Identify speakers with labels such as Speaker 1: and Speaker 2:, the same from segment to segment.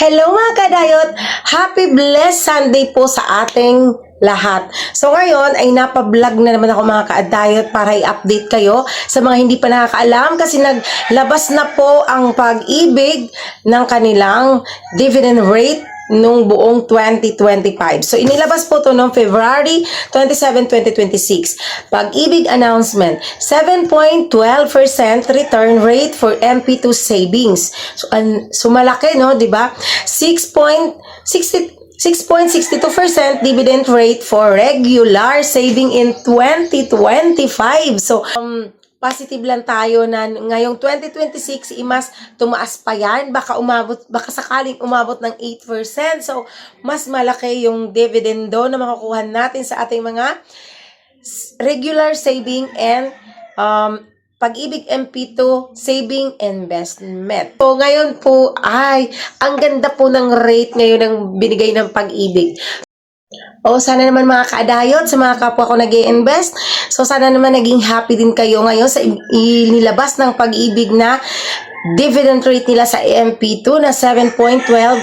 Speaker 1: Hello mga kadayot! Happy blessed Sunday po sa ating lahat. So ngayon ay napablog na naman ako mga kadayot para i-update kayo sa mga hindi pa nakakaalam kasi naglabas na po ang Pag-ibig ng kanilang dividend rate nung buong 2025. So, inilabas po to noong February 27, 2026. Pag-ibig announcement, 7.12% return rate for MP2 savings. So malaki, no? Diba? 6.62% dividend rate for regular saving in 2025. So, positive lang tayo na ngayong 2026 mas tumaas pa yan, baka sakaling umabot ng 8%. So mas malaki yung dividendo na makukuha natin sa ating mga regular saving and Pag-ibig MP2 saving investment. So ngayon po ay ang ganda po ng rate ngayon ng binigay ng Pag-ibig. Sana naman mga kaadayot, sa mga kapwa ko nag-i-invest, so sana naman naging happy din kayo ngayon sa inilabas ng Pag-ibig na dividend rate nila sa MP2 na 7.12%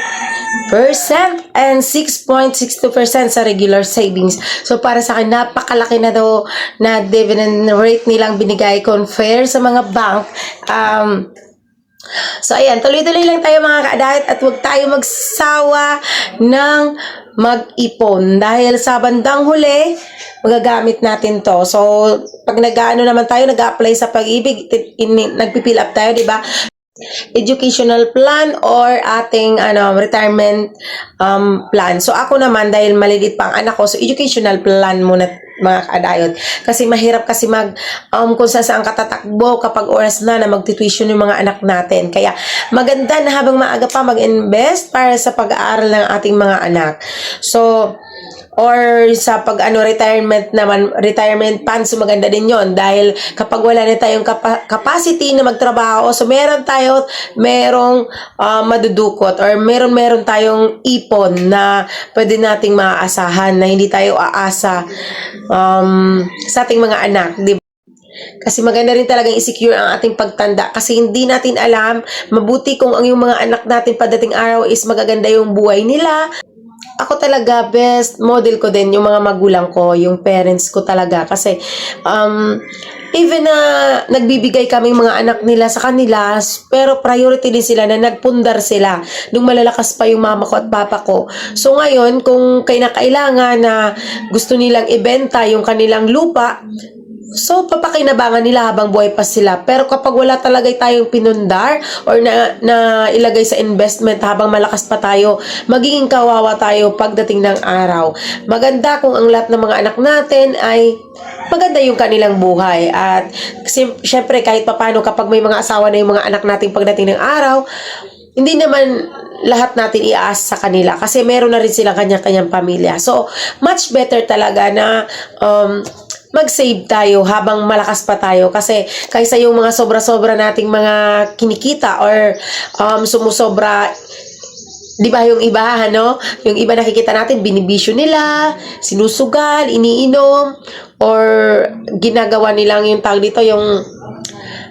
Speaker 1: and 6.62% sa regular savings. So para sa akin, napakalaki na daw na dividend rate nilang binigay compare sa mga bank. So ayan, tuloy-tuloy lang tayo mga kaadayot at huwag tayo magsawa ng mag-ipon dahil sa bandang huli magagamit natin to. So pag nag-ano naman tayo, nag-apply sa Pag-ibig, nagpi-fill up tayo, di ba? Educational plan or ating retirement plan. So ako naman dahil malilit pa ang anak ko, so educational plan muna mga kaadayot. Kasi mahirap kasi kung saan ka tatakbo kapag oras na mag-tuition yung mga anak natin. Kaya maganda na habang maaga pa mag-invest para sa pag-aaral ng ating mga anak. So or sa retirement naman, retirement plan, so maganda din yon dahil kapag wala na tayong capacity na magtrabaho, so merong madudukot or meron tayong ipon na pwede nating maaasahan na hindi tayo aasa sa ating mga anak, di ba? Kasi maganda rin talagang i-secure ang ating pagtanda kasi hindi natin alam, mabuti kung ang yung mga anak natin padating araw is magaganda yung buhay nila. Ako talaga, best model ko din yung mga magulang ko, yung parents ko talaga. Kasi, even na nagbibigay kami mga anak nila sa kanila, pero priority din sila na nagpundar sila nung malalakas pa yung mama ko at papa ko. So ngayon, kung kailangan na gusto nilang ibenta yung kanilang lupa, so papakinabangan nila habang buhay pa sila. Pero kapag wala talaga tayong pinundar or na ilagay sa investment habang malakas pa tayo, magiging kawawa tayo pagdating ng araw. Maganda kung ang lahat ng mga anak natin ay maganda yung kanilang buhay. At syempre kahit papano kapag may mga asawa na yung mga anak natin pagdating ng araw, hindi naman lahat natin iaas sa kanila kasi meron na rin silang kanya-kanyang pamilya. So much better talaga na mag-save tayo habang malakas pa tayo kasi kaysa yung mga sobra-sobra nating mga kinikita or sumusobra, di ba yung iba, yung iba nakikita natin, binibisyo nila, sinusugal, iniinom, or ginagawa nilang yung tawag dito, yung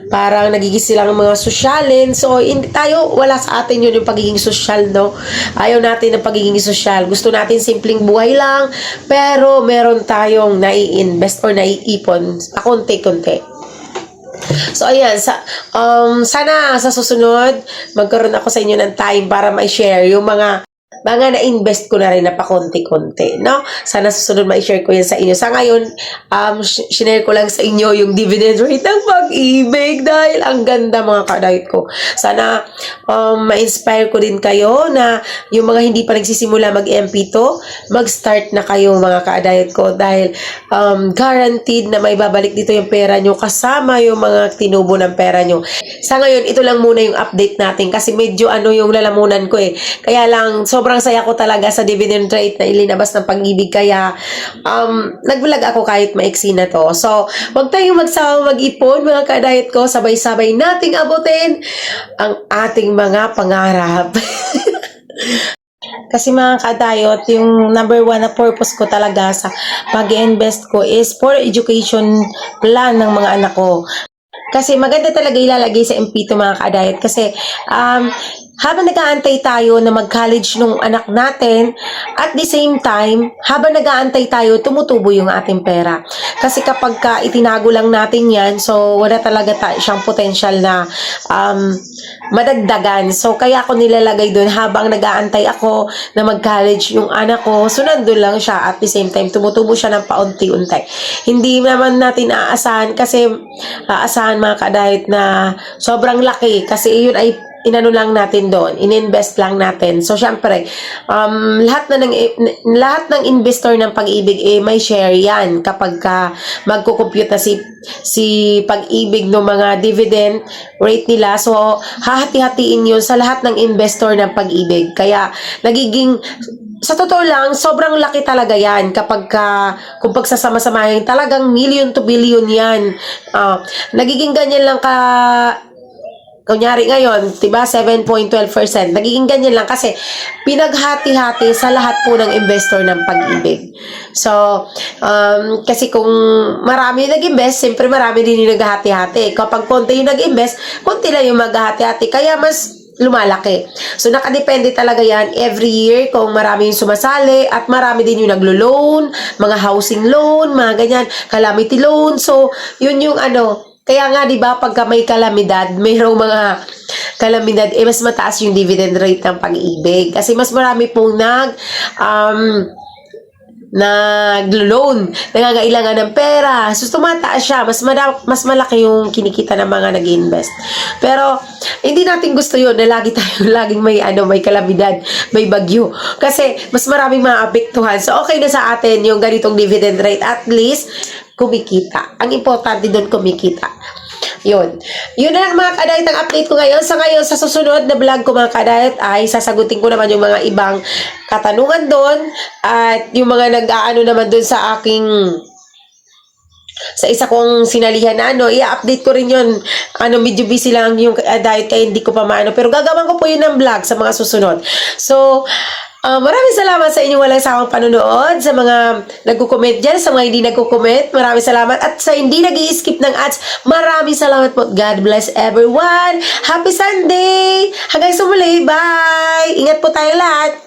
Speaker 1: parang nagiging silang mga sosyalin. So, hindi tayo, wala sa atin yun yung pagiging sosyal, no? Ayaw natin ng pagiging sosyal. Gusto natin simpleng buhay lang, pero meron tayong nai-invest or naiipon, pakunti-kunti. So, ayan, sana sa susunod, magkaroon ako sa inyo ng time para ma-share yung mga na-invest ko na rin na pakonti-konti, no? Sana susunod ma-share ko yan sa inyo. Sa ngayon, sinare ko lang sa inyo yung dividend rate ng Pag-ibig dahil ang ganda mga kadayot ko. Sana ma-inspire ko din kayo na yung mga hindi pa nagsisimula mag-MP2, mag-start na kayo mga kadayot ko dahil guaranteed na may babalik dito yung pera nyo kasama yung mga tinubo ng pera nyo. Sa ngayon, ito lang muna yung update natin kasi medyo yung lalamunan ko eh. Kaya lang, sobrang saya ko talaga sa dividend rate na ilinabas ng Pag-ibig. Kaya, nag-vlog ako kahit maiksi na to. So, huwag tayong magsawang mag-ipon, mga kadayat ko. Sabay-sabay nating abutin ang ating mga pangarap. Kasi mga kadayot, yung number one na purpose ko talaga sa pag-invest ko is for education plan ng mga anak ko. Kasi maganda talaga ilalagay sa MP2 mga kadayot kasi habang nag-aantay tayo na mag-college nung anak natin, at the same time, habang nag-aantay tayo, tumutubo yung ating pera. Kasi kapag ka itinago lang natin yan, so wala talaga siyang potential na madagdagan. So kaya ako nilalagay doon habang nag-aantay ako na mag-college yung anak ko, so nandun lang siya, at the same time, tumutubo siya ng paunti-unti. Hindi naman natin aasahan kasi aasahan mga kadahit na sobrang laki kasi yun ay inano lang natin doon, ininvest lang natin. So, syempre, lahat ng investor ng Pag-ibig, may share yan kapag ka magkukompute na si Pag-ibig ng mga dividend rate nila. So, hahati-hatiin yun sa lahat ng investor ng Pag-ibig. Kaya, nagiging sa totoo lang, sobrang laki talaga yan kapag kung pagsasama-samahin, talagang million to billion yan. Nagiging ganyan lang kunyari ngayon, diba, 7.12%. Nagiging ganyan lang kasi pinaghati-hati sa lahat po ng investor ng Pag-ibig. So, kasi kung marami yung nag-invest, siyempre marami din yung naghati-hati. Kapag konti yung nag-invest, konti lang yung maghati-hati. Kaya mas lumalaki. So, nakadepende talaga yan every year kung marami yung sumasali at marami din yung naglo-loan, mga housing loan, mga ganyan, calamity loan. So, yun yung kaya nga, di ba, pagka may kalamidad, mayroong mga kalamidad, mas mataas yung dividend rate ng Pag-ibig. Kasi mas marami pong naglo-loan, nangangailangan ng pera. So, tumataas siya. Mas malaki yung kinikita ng mga nag-invest. Pero, hindi natin gusto yun na laging may kalamidad, may bagyo. Kasi, mas maraming maapektuhan. So, okay na sa atin yung ganitong dividend rate. At least, kumikita. Ang importante doon, kumikita. Yun na lang mga kadayat ang update ko ngayon. Sa susunod na vlog ko mga kadayat ay sasagutin ko naman yung mga ibang katanungan doon at yung mga nag-aano naman doon sa isa kong sinalihan na i-update ko rin yun. Medyo busy lang yung diet kaya hindi ko pa maano. Pero gagawin ko po yun ng vlog sa mga susunod. So, maraming salamat sa inyong walang sawang panunood, sa mga nagko-comment dyan, sa mga hindi nagko-comment, maraming salamat. At sa hindi nag-i-skip ng ads, maraming salamat po. God bless everyone. Happy Sunday! Hanggang sa muli. Bye! Ingat po tayo lahat.